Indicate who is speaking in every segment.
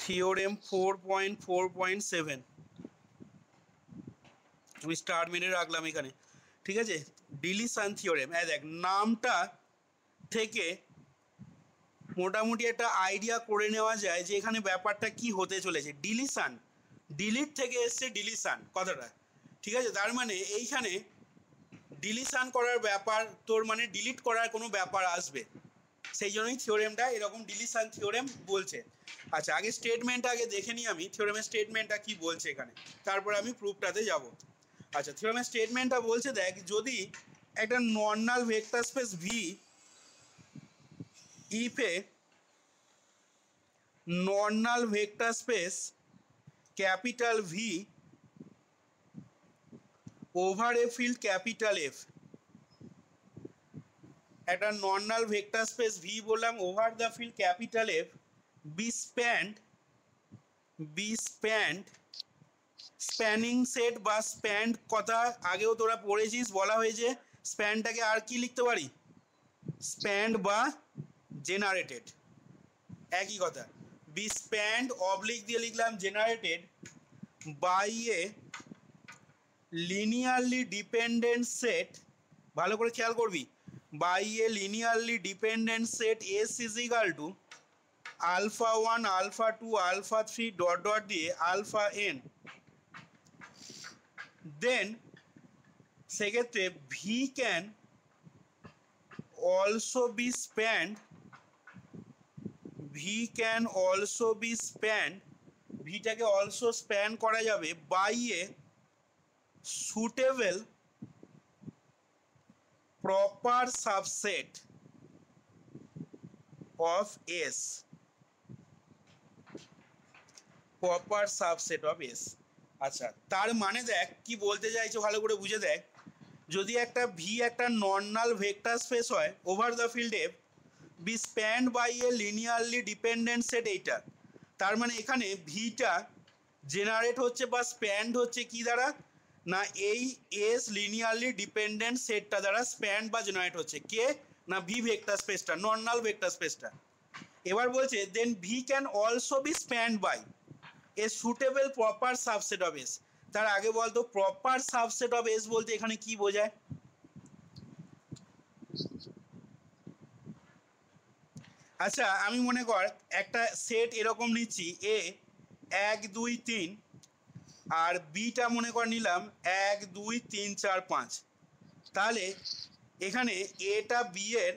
Speaker 1: Theorem 4.4.7 আমি star মেরে রাখলাম এখানে, ঠিক আছে। ডিলিশন থিওরেম, দেখ নামটা থেকে মোটামুটি একটা আইডিয়া করে নেওয়া যায় যে এখানে ব্যাপারটা কি হতে চলেছে। ডিলিশন, ডিলিট থেকে এসছে ডিলিশন কথাটা, ঠিক আছে। তার মানে এইখানে ডিলিশন করার ব্যাপার, তোর মানে ডিলিট করার কোনো ব্যাপার আসবে, সেই জন্যই থিওরেমটা এরকম ডিলিশন থিওরেম বলছে। আচ্ছা, আগে স্টেটমেন্টটা আগে দেখে নিই আমি, থিওরেমের স্টেটমেন্টটা কি বলছে এখানে, তারপর আমি প্রুফটাতে যাব। আচ্ছা, থিওরেমের স্টেটমেন্টটা বলছে, দেখ যদি একটা normal vector space V, if a normal vector space capital V over a field capital F, একটা নর্মাল ভেক্টর স্পেস V বললাম over the field capital F be spanned spanning set বা স্প্যান্ড কথা আগেও তোরা পড়েছিস, বলা হয়েছে স্প্যানটাকে আর কি লিখতে পারি, স্প্যান্ড বা জেনারেটেড, একই কথা। বি স্প্যান্ড অবলিক দিয়ে লিখলাম generated by a linearly dependent set, ভালো করে খেয়াল করবি, by a linearly dependent set S is equal to alpha 1 alpha 2 alpha 3 dot dot দিয়ে আলফা এন। দেন সেক্ষেত্রে V can also be spanned, V can also be spanned, ভিটাকে also span করা যাবে by a suitable proper subset of S, proper subset of S. আচ্ছা, তার মানে দেখ কি বলতে চাইছো ভালো করে বুঝে দেখ, যদি একটা ভি একটা নর্মাল ভেক্টর স্পেস হয় over the field F be spanned by a linearly dependent set, এইটা তার মানে এখানে ভিটা জেনারেট হচ্ছে বা স্প্যান্ড হচ্ছে কি দ্বারা, না এই এস লিনিয়ারলি ডিপেন্ডেন্ট সেটটা দ্বারা স্প্যান্ড বা জেনারেট হচ্ছে, কে না ভি ভেক্টর স্পেসটা, নর্মাল ভেক্টর স্পেসটা। এবার বলছে then V can also be spanned by a suitable proper subset of S. তার আগে বলতো প্রপার সাবসেট অফ এস বলতে এখানে কি বোঝায়। আচ্ছা, আমি মনে কর একটা সেট এরকম নিচ্ছি এ 1 2 3, আর বিটা মনে কর নিলাম 1 2 3 4 5, তাহলে এখানে এটা বি এর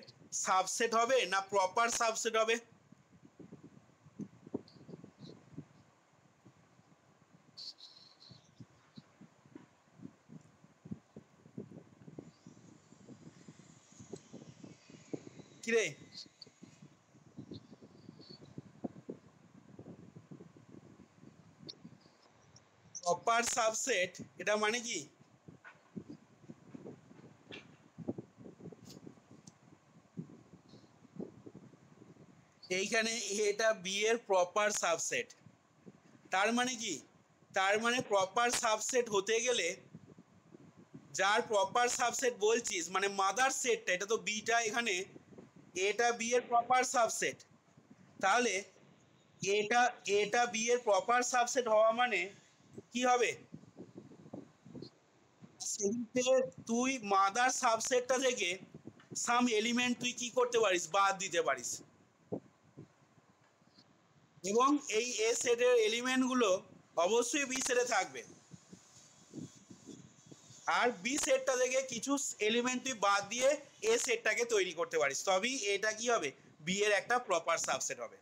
Speaker 1: সাবসেট হবে না প্রপার সাবসেট হবে। কিরে, প্রপার সাবসেট এটা মানে কি, এইখানে এটা বি এর প্রপার সাবসেট, তার মানে কি, তার মানে প্রপার সাবসেট হতে গেলে যার প্রপার সাবসেট বলছিস মানে মাদার সেটটা, এটা তো বিটা, এখানে এটা বি এর প্রপার সাবসেট, তাহলে এটা এটা বি এর প্রপার সাবসেট হওয়া মানে কি হবে, সেক্ষেত্রে তুই মাদার সাবসেটটা থেকে সাম এলিমেন্ট তুই কি করতে পারিস, বাদ দিতে পারিস, এবং এই এ সেটের এলিমেন্টগুলো অবশ্যই বি সেটে থাকবে, আর বি সেটটা থেকে কিছু এলিমেন্ট তুই বাদ দিয়ে এ সেটটাকে তৈরি করতে পারিস, তবেই এটা কি হবে, বি এর একটা প্রপার সাবসেট হবে।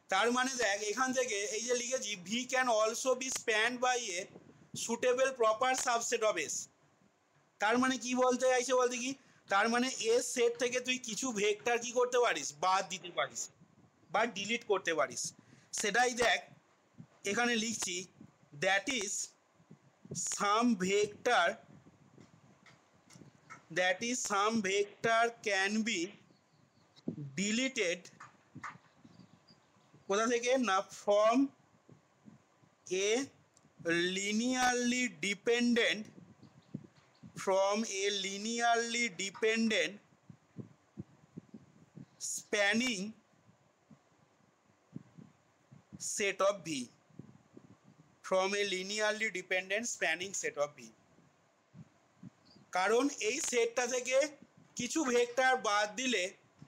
Speaker 1: তার মানে দেখ এখান থেকে এই যে লিখেছি V can also be spanned by a suitable proper subset of S, তার মানে কি বলতে চাইছে বলতে কি, তার মানে এস সেট থেকে তুই কিছু ভেক্টর কি করতে পারিস, বাদ দিতে পারিস বা ডিলিট করতে পারিস। সেটাই দেখ এখানে লিখছি, that is some vector, that is some vector can be deleted, কোথা থেকে না, from a linearly dependent, from a linearly dependent spanning set of V from a linearly dependent spanning set of V. কারণ এই সেটটা থেকে কিছু vector বাদ দিলে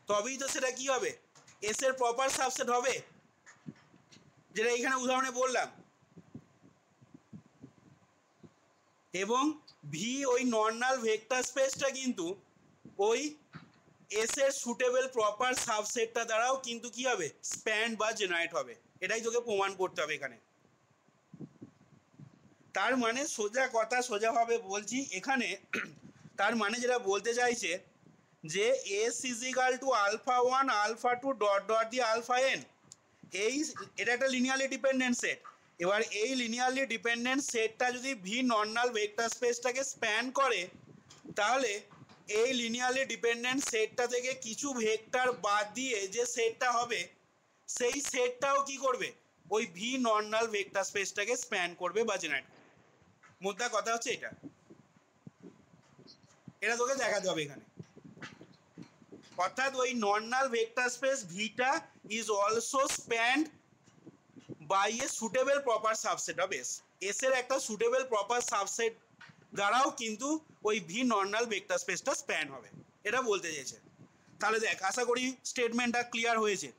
Speaker 1: তবেই তো সেটা কি হবে, এস এর প্রপার সাবসেট হবে, যেটা এখানে উদাহরণে বললাম। এবং ভি ওই নর্মাল ভেক্টর স্পেসটা কিন্তু ওই এস এর সুটেবল প্রপার সাবসেটটা দ্বারাও কিন্তু কি হবে, স্প্যান বা জেনারেট হবে। এটাই তোকে প্রমাণ করতে হবে এখানে। তার মানে সোজা কথা সোজাভাবে বলছি এখানে, তার মানে যেটা বলতে চাইছে যে S is equal to alpha one alpha two dot dot দিয়ে আলফা এন, এটা একটা লিনিয়ারলি ডিপেন্ডেন্ট সেট। এবার এই লিনিয়ারলি ডিপেন্ডেন্ট সেটটা যদি ভি নর্মাল ভেক্টর স্পেসটাকে স্প্যান করে, তাহলে এই লিনিয়ারলি ডিপেন্ডেন্ট সেটটা থেকে কিছু ভেক্টর বাদ দিয়ে যে সেটটা হবে, সেই সেটটাও কি করবে, ওই ভি নর্মাল ভেক্টর স্পেসটাকে স্প্যান করবে বা জেনারেট করবে। মোদ্দা কথা হচ্ছে এটা, এটা তোকে দেখাতে হবে এখানে। অর্থাৎ ওই নর্মাল ভেক্টর স্পেস ভিটা is also spanned by a suitable proper subset of S. S এর একটা সুটেবল প্রপার সাবসেট দ্বারাও কিন্তু ওই ভি নর্মাল ভেক্টর স্পেসটা স্প্যান হবে, এটা বলতে চেয়েছে। তাহলে দেখ, আশা করি স্টেটমেন্টটা ক্লিয়ার হয়েছে।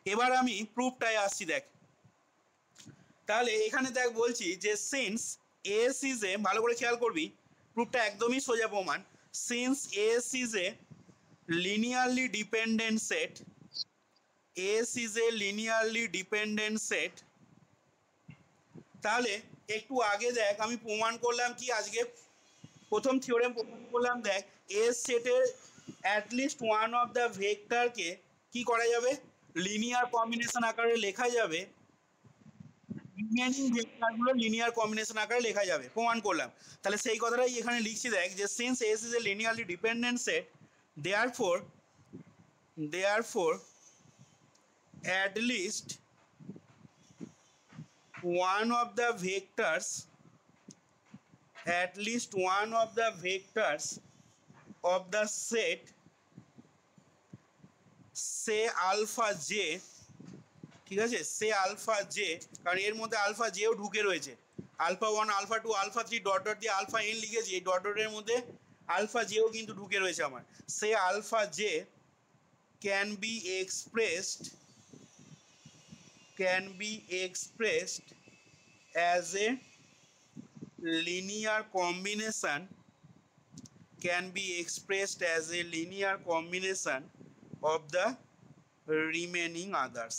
Speaker 1: এবার আমি প্রুফটায় আসছি। দেখ, তাহলে এখানে দেখ বলছি যে সিন্স এস ইজ এ, ভালো করে খেয়াল করবি, প্রুফটা একদমই সোজা প্রমাণ। Since S is A linearly dependent set, S is a linearly dependent set, তাহলে একটু আগে দেখ আমি প্রমাণ করলাম কি, আজকে প্রথম থিওরেম প্রমাণ করলাম। দেখ, এস সেটের অ্যাটলিস্ট ওয়ান অফ দ্য ভেক্টরকে কি করা যাবে, লিনিয়ার কম্বিনেশন আকারে লেখা যাবে, রিমেইনিং ভেক্টরগুলো লিনিয়ার কম্বিনেশন আকারে লেখা যাবে, প্রমাণ করলাম। তাহলে সেই কথাটাই এখানে লিখছি। দেখ যে since S is A linearly dependent set, therefore at least one of the vectors of the set, say alpha j, ঠিক আছে, সে আলফা জে, কারণ এর মধ্যে আলফা জেও ঢুকে রয়েছে, alpha one alpha two alpha three dot dot দিয়ে alpha N লিখেছি, এই ডট ডটের মধ্যে আলফা জেও কিন্তু ঢুকে রয়েছে আমার। Say alpha J can be expressed as a linear combination of the remaining others,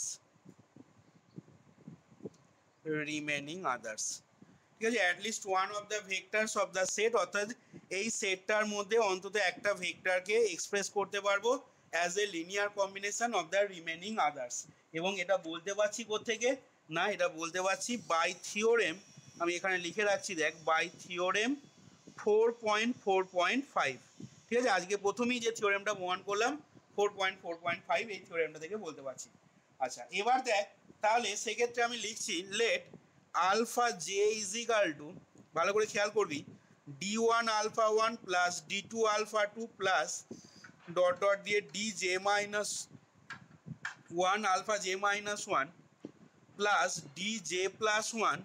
Speaker 1: ঠিক আছে। At least one of the vectors of the set, অর্থাৎ এই সেটটার মধ্যে অন্তত একটা ভেক্টরকে এক্সপ্রেস করতে পারবো as a linear combination of the remaining others. এবং এটা বলতে পারছি কোত্থেকে না, এটা বলতে পারছি বাই থিওরেম, আমি এখানে লিখে রাখছি। দেখ, বাই থিওরেম 4.4.5, ঠিক আছে। আজকে প্রথমেই যে থিওরেমটা প্রমাণ করলাম 4.4.5, এই থিওরেমটা থেকে বলতে পারছি। আচ্ছা, এবার দেখ, তাহলে সেক্ষেত্রে আমি লিখছি let alpha J is equal to, ভালো করে খেয়াল করবি, D one alpha one plus D two alpha two plus dot dot দিয়ে D J minus one alpha J minus one plus D J plus one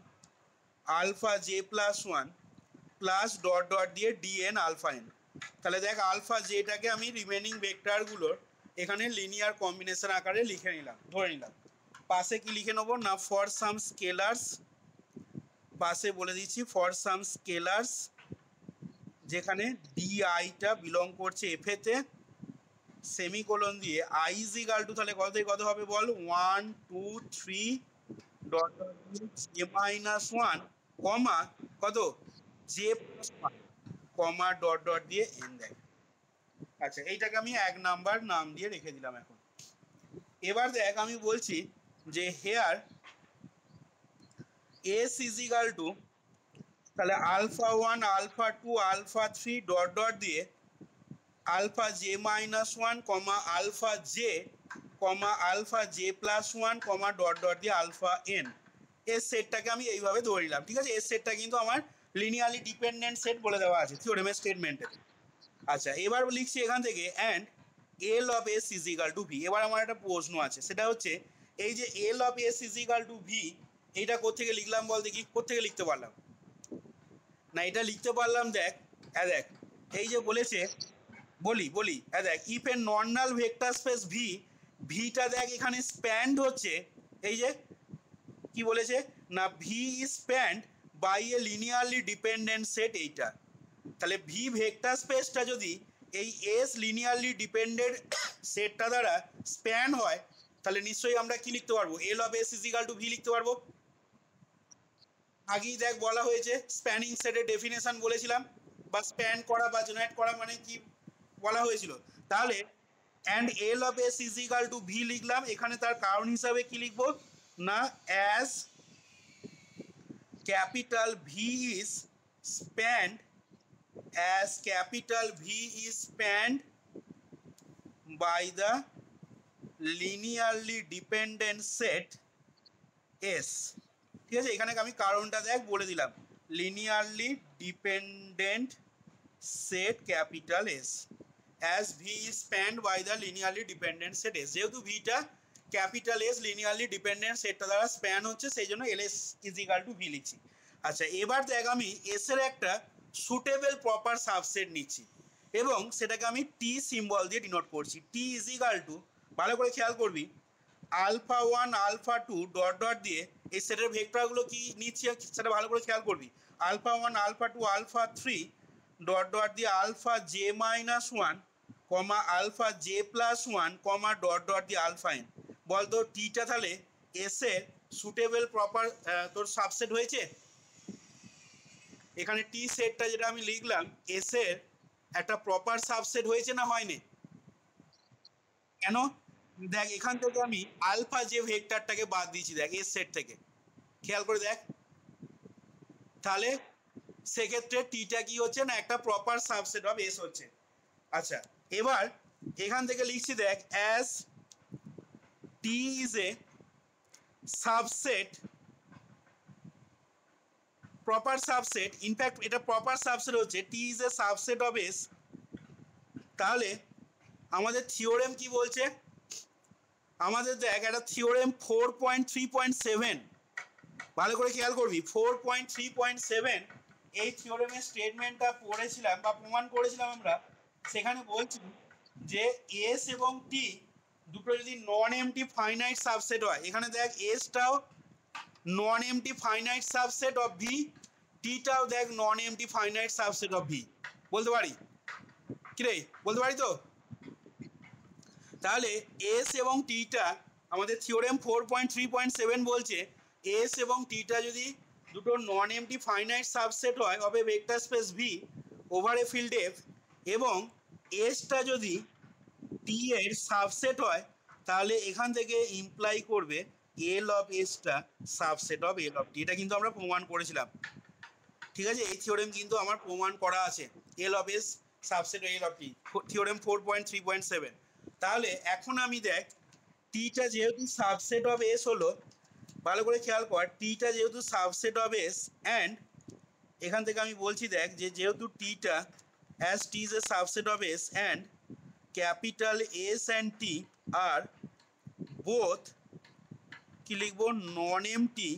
Speaker 1: alpha J plus one plus dot dot দিয়ে D N alpha N. তাহলে দেখ, alpha জেটাকে আমি remaining ভেক্টরগুলোর এখানে linear combination আকারে লিখে নিলাম, ধরে নিলাম। পাশে কি লিখে নেবো না, ফর সাম স্কেলার্স, পাশে বলে দিচ্ছি ফর সাম স্কেলার্স যেখানে ডি আইটা বিলং করছে এফেতে, সেমিকোলন দিয়ে আই ইজ ইকাল টু, তাহলে কত থেকে কত হবে বল, 1 2 3 dot dot J minus one comma কত J plus one comma dot dot দিয়ে এন দেখ। আচ্ছা, এইটাকে আমি 1 নাম্বার নাম দিয়ে রেখে দিলাম। এখন এবার দেখ, আমি বলছি যে here S is equal to, তাহলে alpha one alpha two alpha three dot dot দিয়ে alpha J minus one comma alpha J plus one comma dot dot দিয়ে আলফা এন, এর সেটটাকে আমি এইভাবে ধরে নিলাম, ঠিক আছে। এর সেটটা কিন্তু আমার লিনিয়ারলি ডিপেন্ডেন্ট সেট বলে দেওয়া আছে থিওরেমের স্টেটমেন্টে। আচ্ছা, এবার লিখছি এখান থেকে and L of S is equal to V. এবার আমার একটা প্রশ্ন আছে, সেটা হচ্ছে এই যে এল of S is equal to V, এইটা কোত্থেকে লিখলাম বল দেখি, কোত্থেকে লিখতে পারলাম? না এটা লিখতে পারলাম দেখ, দেখ এই যে বলেছে, বলি দেখ if a normal vector space V, ভিটা দেখ এখানে স্প্যান্ড হচ্ছে, এই যে কি বলেছে না V is spanned by a linearly dependent set, এইটা তাহলে ভি ভেক্টর স্পেসটা যদি এই এস লিনিয়ারলি ডিপেন্ডেন্ট সেটটা দ্বারা স্প্যান হয়, তাহলে নিশ্চয়ই আমরা কি লিখতে পারবো? এল of S is equal to V লিখতে পারবো। আগেই দেখ বলা হয়েছে স্প্যানিং সেটের ডেফিনেশন বলেছিলাম, বা স্প্যান করা বা জেনারেট করা মানে কি বলা হয়েছিল। তাহলে and L of S is equal to V লিখলাম, এখানে তার কারণ হিসাবে কি লিখবো না as capital V is spend, as capital V is spanned by the linearly dependent set S, ঠিক আছে? এখানে আমি কারণটা দেখ বলে দিলাম, linearly dependent set capital S as V is spanned by the linearly dependent set S, যেহেতু ভিটা capital S linearly dependent সেটটা দ্বারা স্প্যান হচ্ছে, সেই জন্য L S is equal to V লিখছি। আচ্ছা এবার দেখ আমি এস এর একটা সুটেবল প্রপার সাবসেট নিচ্ছি এবং সেটাকে আমি টি সিম্বল দিয়ে ডিনোট করছি। টি ইজ ইকাল টু, ভালো করে খেয়াল করবি, alpha one alpha two dot dot দিয়ে এই সেটের ভেক্টরগুলো কি নিচ্ছি সেটা ভালো করে খেয়াল করবি। Alpha one alpha two alpha three dot dot দিয়ে alpha J minus one comma alpha J plus one comma dot dot দিয়ে আলফা এন। বলতো টিটা তাহলে এস এর সুটেবল প্রপার তোর সাবসেট হয়েছে? এখানে টি সেটটা যেটা আমি লিখলাম এস এর একটা প্রপার সাবসেট হয়েছে না হয়নি? কেন? দেখ এখান থেকে আমি আলফা যে ভেক্টরটাকে বাদ দিয়েছি দেখ এস সেট থেকে, খেয়াল করে দেখ, তাহলে সেক্ষেত্রে টিটা কি হচ্ছে না একটা প্রপার সাবসেট অফ এস হচ্ছে। আচ্ছা এবার এখান থেকে লিখছি দেখ as T is a subset, proper subset, in fact এটা প্রপার সাবসেট হচ্ছে, T is a subset of S. তাহলে আমাদের থিওরেম কি বলছে? আমাদের দেখ একটা থিওরেম 4.3.7, ভালো করে খেয়াল করবি 4.3.7, এই থিওরেমের স্টেটমেন্টটা পড়েছিলাম বা প্রমাণ করেছিলাম আমরা। সেখানে বলছি যে এস এবং টি দুটো যদি নন এমটি ফাইনাইট সাবসেট হয়, এখানে দেখ এসটাও non empty finite subset of V, টিটাও দেখ non empty finite subset of V, বলতে পারি কি রে? বলতে পারি তো? তাহলে এস এবং টিটা আমাদের থিওরেম 4.3.7 বলছে এস এবং টিটা যদি দুটো নন এমটি ফাইনাইট সাবসেট হয় হবে vector space V over a field F, এবং এসটা যদি টি এর সাবসেট হয়, তাহলে এখান থেকে ইমপ্লাই করবে এল অফ এসটা subset of L of T. এটা কিন্তু আমরা প্রমাণ করেছিলাম, ঠিক আছে? এই থিওরেম কিন্তু আমার প্রমাণ করা আছে, L of S subset L of T, theorem 4.3.7। তাহলে এখন আমি দেখ টিটা যেহেতু সাবসেট অফ এস হলো, ভালো করে খেয়াল কর, টিটা যেহেতু সাবসেট অফ এস অ্যান্ড এখান থেকে আমি বলছি দেখ যে যেহেতু টিটা as T is a subset of S and capital S and T are both কি লিখবো non empty,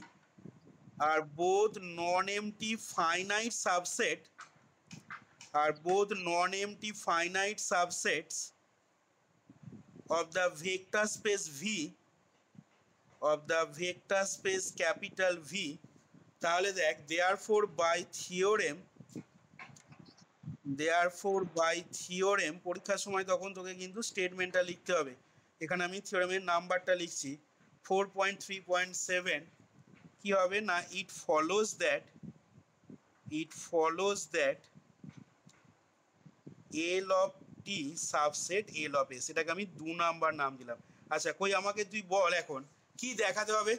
Speaker 1: are both non empty finite subset, are both non empty finite subsets of the vector space V, of the vector space capital V, তাহলে দেখ therefore by theorem পরীক্ষার সময় তখন তোকে কিন্তু স্টেটমেন্টটা লিখতে হবে। এখানে আমি থিওরেমের নাম্বারটা লিখছি 4.3.7, কি হবে না it follows that L of T subset L of S, এটাকে আমি 2 নাম্বার নাম দিলাম। আচ্ছা কই আমাকে তুই বল এখন কি দেখাতে হবে?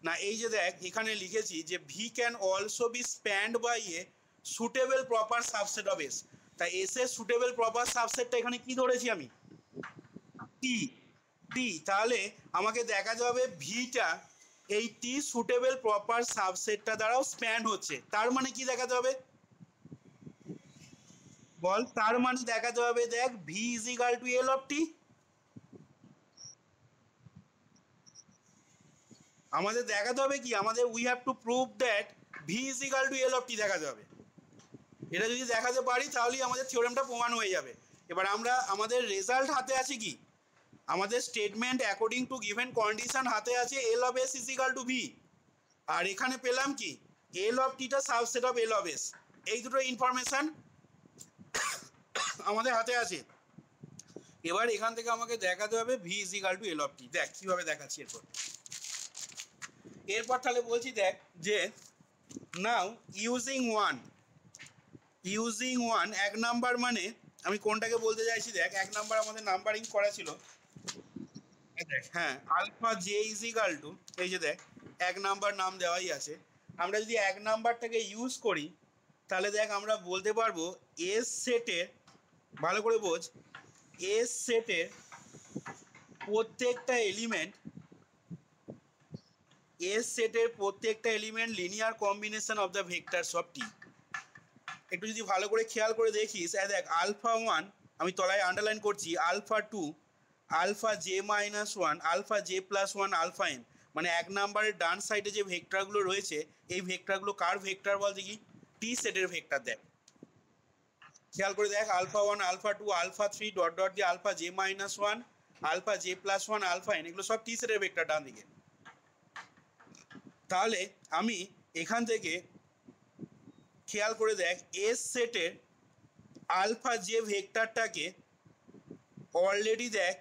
Speaker 1: না এই যে দেখ এখানে লিখেছি যে V can also be spanned by a suitable proper subset of S. তাই এস এর সুটেবল প্রপার সাবসেটটা এখানে কি ধরেছি আমি? টি। টি তাহলে আমাকে দেখাতে হবে ভিটা এই টি সুটেবল প্রপার সাবসেটটা দ্বারাও স্প্যান্ড হচ্ছে, তার মানে কি দেখাতে হবে বল? তার মানে দেখাতে হবে দেখ V is equal to L of T. আমাদের দেখাতে হবে কি, আমাদের we have to prove that V is equal to L of T দেখাতে হবে। এটা যদি দেখাতে পারি তাহলেই আমাদের থিওরেমটা প্রমাণ হয়ে যাবে। এবার আমরা আমাদের রেজাল্ট হাতে আছে কি, আমাদের statement according to given condition হাতে আছে L of S is equal to V, আর এখানে পেলাম কি এল অফ টিটা subset of L of S. এই দুটো ইনফরমেশন আমাদের হাতে আছে। এবার এখান থেকে আমাকে দেখাতে হবে V is equal to L of T. দেখ কীভাবে দেখাচ্ছি এরপর তাহলে বলছি দেখ যে নাও ইউজিং ওয়ান এক নাম্বার, মানে আমি কোনটাকে বলতে চাইছি দেখ, এক নাম্বার আমাদের নাম্বারিং করা ছিল, দেখ হ্যাঁ alpha J is equal to, এই যে দেখ এক নাম্বার নাম দেওয়াই আছে। আমরা যদি এক নাম্বারটাকে ইউজ করি তাহলে দেখ আমরা বলতে পারবো এস সেটের, ভালো করে বোঝ, এস সেটের প্রত্যেকটা element linear combination of the vectors of T. একটু যদি ভালো করে খেয়াল করে দেখিস, দেখ আলফা 1 আমি তলায় আন্ডারলাইন করছি, alpha 2, alpha J minus 1, alpha J plus 1, alpha N, মানে এক নাম্বারের ডান সাইডে যে ভেক্টরগুলো রয়েছে এই ভেক্টরগুলো কার ভেক্টর বল দেখি, টি সেটের ভেক্টর। দেখ খেয়াল করে দেখ, alpha 1, alpha 2, alpha 3 dot dot দিয়ে alpha J minus 1, alpha J plus 1, alpha N, এগুলো সব টি সেটের ভেক্টর ডান দিকে। তাহলে আমি এখান থেকে খেয়াল করে দেখ এস সেটের আলফা জে ভেক্টরটাকে অলরেডি দেখ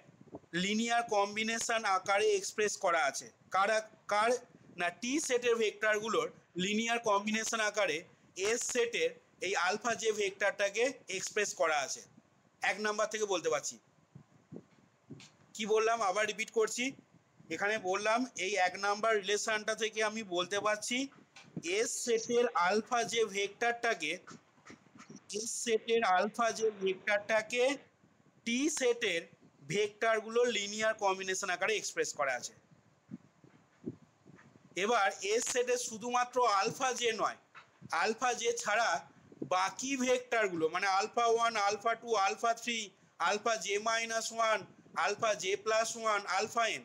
Speaker 1: লিনিয়ার কম্বিনেশন আকারে এক্সপ্রেস করা আছে। কার না টি সেটের ভেক্টরগুলোর লিনিয়ার কম্বিনেশন আকারে এস সেটের এই আলফা জে ভেক্টরটাকে এক্সপ্রেস করা আছে। এক নাম্বার থেকে বলতে পারছি, কি বললাম আবার রিপিট করছি, এখানে বললাম এই এক নাম্বার রিলেশনটা থেকে আমি বলতে পারছি এস সেটের আলফা যে ভেক্টরটাকে টি সেটের ভেক্টরগুলোর লিনিয়ার কম্বিনেশন আকারে এক্সপ্রেস করা আছে। এবার এস সেটের শুধুমাত্র আলফা জে নয়, আলফা জে ছাড়া বাকি ভেক্টরগুলো মানে alpha 1, alpha 2, alpha 3, alpha J minus 1, alpha J plus 1, alpha N,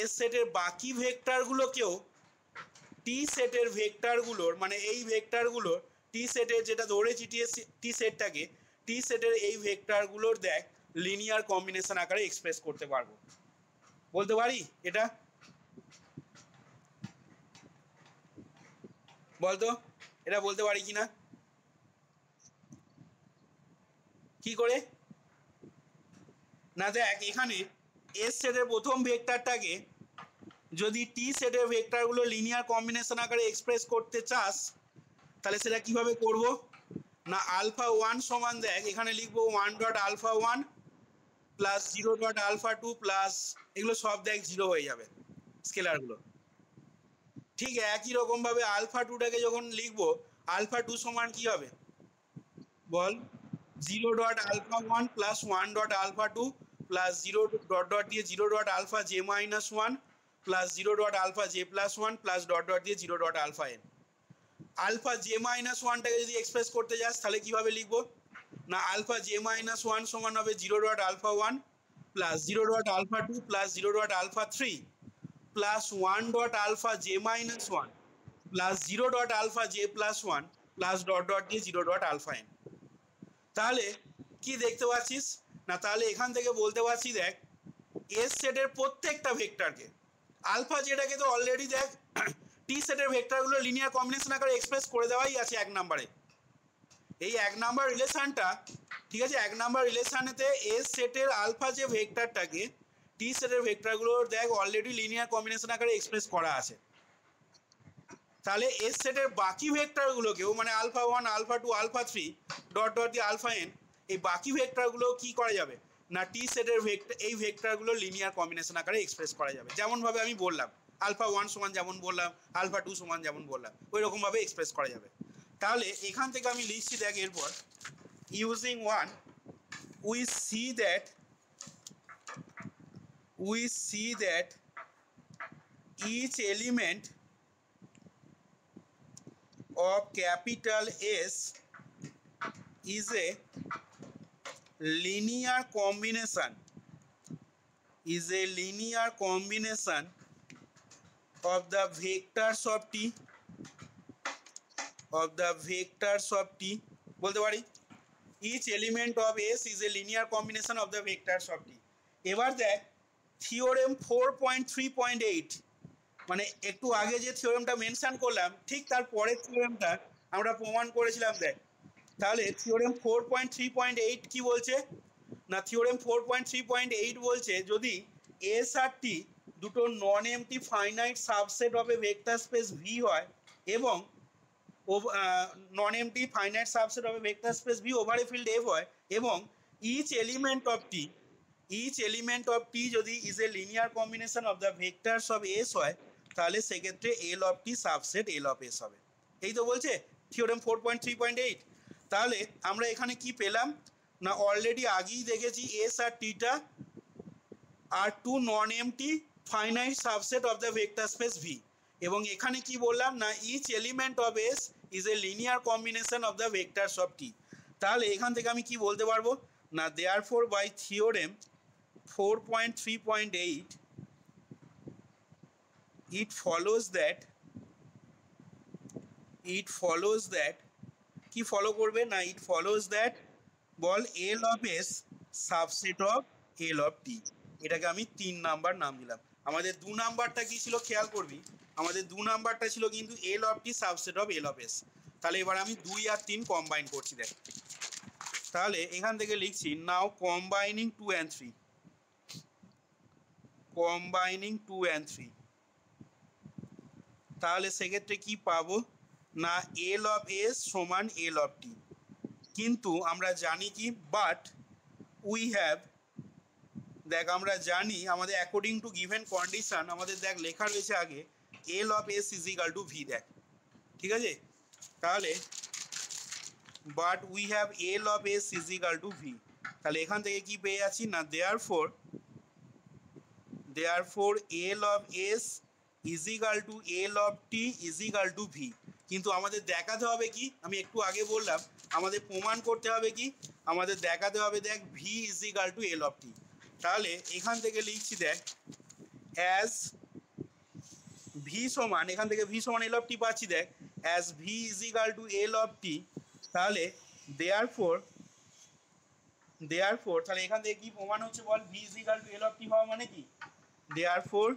Speaker 1: S সেটের বাকি ভেক্টরগুলোকেও টি সেটের ভেক্টরগুলোর মানে এই ভেক্টরগুলোর টি সেটের যেটা ধরেছি টি সেটটাকে, টি সেটের এই ভেক্টরগুলোর দেখ লিনিয়ার কম্বিনেশন আকারে এক্সপ্রেস করতে পারবো। বলতে পারি এটা? বলতো এটা বলতে পারি কি না? কি করে না, দেখ এখানে এস সেটের প্রথম ভেক্টরটাকে যদি টি সেটের ভেক্টরগুলো লিনিয়ার কম্বিনেশন আকারে এক্সপ্রেস করতে চাস তাহলে সেটা কিভাবে করব না, আলফা 1 সমান দেখ এখানে লিখবো 1 dot alpha 1 plus 0 dot alpha 2 plus, এগুলো সব দেখ 0 হয়ে যাবে স্কেলারগুলো। ঠিক একই রকম ভাবে আলফা 2টাকে যখন লিখবো, আলফা 2 সমান কি হবে বল, 0 dot alpha 1 plus 1 dot alpha 2 plus 0 dot dot দিয়ে 0 dot alpha J minus 1 plus 0 dot alpha J plus 1 plus dot dot দিয়ে 0 dot alpha N. Alpha J minus 1টাকে যদি এক্সপ্রেস করতে যাস তাহলে কিভাবে লিখবো না, আলফা জে মাইনাস 1 সমান হবে 0 dot alpha 1 plus 0 dot alpha 2 plus 0 dot alpha 3 plus 1 dot alpha J minus 1 plus 0 dot alpha J plus 1 plus dot dot দিয়ে 0 ডট আলফা এন। তাহলে কি দেখতে পাচ্ছিস না, তাহলে এখান থেকে বলতে পারছি দেখ এস সেটের প্রত্যেকটা ভেক্টরকে, আলফা যেটাকে তো অলরেডি দেখ টি সেটের ভেক্টরগুলো লিনিয়ার কম্বিনেশন আকারে এক্সপ্রেস করে দেওয়াই আছে এক নাম্বারে। এই এক নাম্বার রিলেশনটা ঠিক আছে, এক নাম্বার রিলেশনেতে এস সেটের আলফা যে ভেক্টরটাকে টি সেটের ভেক্টরগুলোর দেখ অলরেডি লিনিয়ার কম্বিনেশন আকারে এক্সপ্রেস করা আছে। তাহলে এস সেটের বাকি ভেক্টরগুলোকেও মানে alpha 1, alpha 2, alpha 3 dot dot দিয়ে আলফা এন, এই বাকি ভেক্টরগুলো কি করা যাবে না টি সেটের এই ভেক্টরগুলো লিনিয়ার কম্বিনেশন আকারে এক্সপ্রেস করা যাবে। যেমনভাবে আমি বললাম আলফা 1 সমান যেমন বললাম, আলফা 2 সমান যেমন বললাম, ওই রকমভাবে এক্সপ্রেস করা যাবে। তাহলে এখান থেকে আমি লিখছি দেখ এরপর using one we see that each element of capital S is a linear combination of the vectors of T বলতে পারি each element of S is a linear combination of the vectors of T। এবার দেখ theorem 4.3.8 মানে একটু আগে যে থিওরেমটা mention করলাম ঠিক তার পরের থিওরেমটা আমরা প্রমাণ করেছিলাম। দেখ তাহলে থিওরেম 4.3.8 কি বলছে না, থিওরেম 4.3.8 বলছে যদি এস আর টি দুটো নন empty finite subset of A vector space V হয় এবং নন empty finite subset of A vector space V over a field F হয় এবং ইচ এলিমেন্ট অফ টি যদি is a linear combination of the vectors of S হয় তাহলে সেক্ষেত্রে এল of T subset L of S হবে। এই তো বলছে থিওরেম 4.3.8। তাহলে আমরা এখানে কি পেলাম না, অলরেডি আগেই দেখেছি এস আর টিটা are two non empty finite subset of the vector space V এবং এখানে কি বললাম না each element of S is a linear combination of the vectors of T. তাহলে এখান থেকে আমি কি বলতে পারবো না, therefore by theorem 4.3.8 it follows that কি ফলো করবে না, it follows that বল L of S subset of L of T. এটাকে আমি 3 নাম্বার নাম দিলাম। আমাদের 2 নাম্বারটা কি ছিল খেয়াল করবি, আমাদের 2 নাম্বারটা ছিল কিন্তু এল of T subset of L of S. তাহলে এবার আমি 2 আর 3 কম্বাইন করছি। দেখ তাহলে এখান থেকে লিখছি নাও কম্বাইনিং 2 and 3 তাহলে সেক্ষেত্রে কি পাবো না এল অফ এস সমান এল অফ টি। কিন্তু আমরা জানি কি বাট উই হ্যাভ, দেখ আমরা জানি আমাদের অ্যাকর্ডিং টু গিভেন কন্ডিশন আমাদের দেখ লেখা রয়েছে আগে এল of S is equal to V. দেখ ঠিক আছে, তাহলে but we have L of S is equal to V. তাহলে এখান থেকে কি পেয়ে যাচ্ছি না therefore L of S is equal to L of T is equal to V. কিন্তু আমাদের দেখাতে হবে কি, আমি একটু আগে বললাম আমাদের প্রমাণ করতে হবে কি, আমাদের দেখাতে হবে দেখ V is equal to L of T. তাহলে এখান থেকে লিখছি দেখ অ্যাজ ভি সমান, এখান থেকে ভি সমান এল অফ টি পাচ্ছি। দেখ as V is equal to L of T, তাহলে দেয়ারফর তাহলে এখান থেকে কি প্রমাণ হচ্ছে বল, V is equal to L of T হওয়া মানে কি, therefore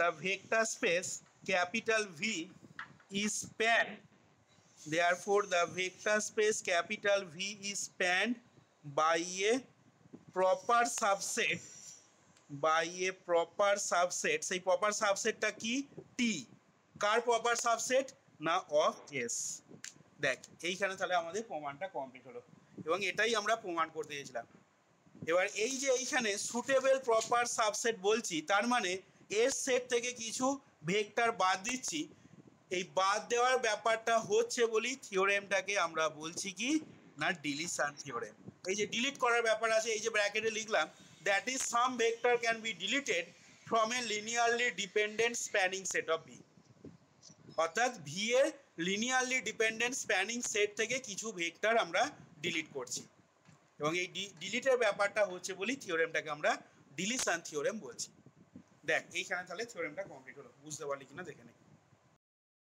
Speaker 1: the vector space capital V is spanned, therefore the vector space capital V is spanned by a proper subset সেই প্রপার সাবসেটটা কি টি, কার প্রপার সাবসেট না অফ এস। দেখ এইখানে তাহলে আমাদের প্রমাণটা কমপ্লিট হলো এবং এটাই আমরা প্রমাণ করতে চেয়েছিলাম। এবার এই যে এইখানে সুটেবল প্রপার সাবসেট বলছি তার মানে এর সেট থেকে কিছু ভেক্টর বাদ দিচ্ছি। এই বাদ দেওয়ার ব্যাপারটা হচ্ছে বলি থিওরেমটাকে আমরা বলছি কি না ডিলিশন থিওরেম। এই যে ডিলিট করার ব্যাপার আছে, এই যে ব্র্যাকেটে লিখলাম that is some vector can be deleted from a linearly dependent spanning set of V. অর্থাৎ ভি এর লিনিয়ারলি ডিপেন্ডেন্ট স্প্যানিং সেট থেকে কিছু ভেক্টর আমরা ডিলিট করছি এবং এই ডিলিটের ব্যাপারটা হচ্ছে বলি থিওরেমটাকে আমরা ডিলিশন থিওরেম বলছি। দেখ এইখানে তাহলে থিওরেমটা কমপ্লিট হলো, বুঝতে পারলি কিনা দেখে নে।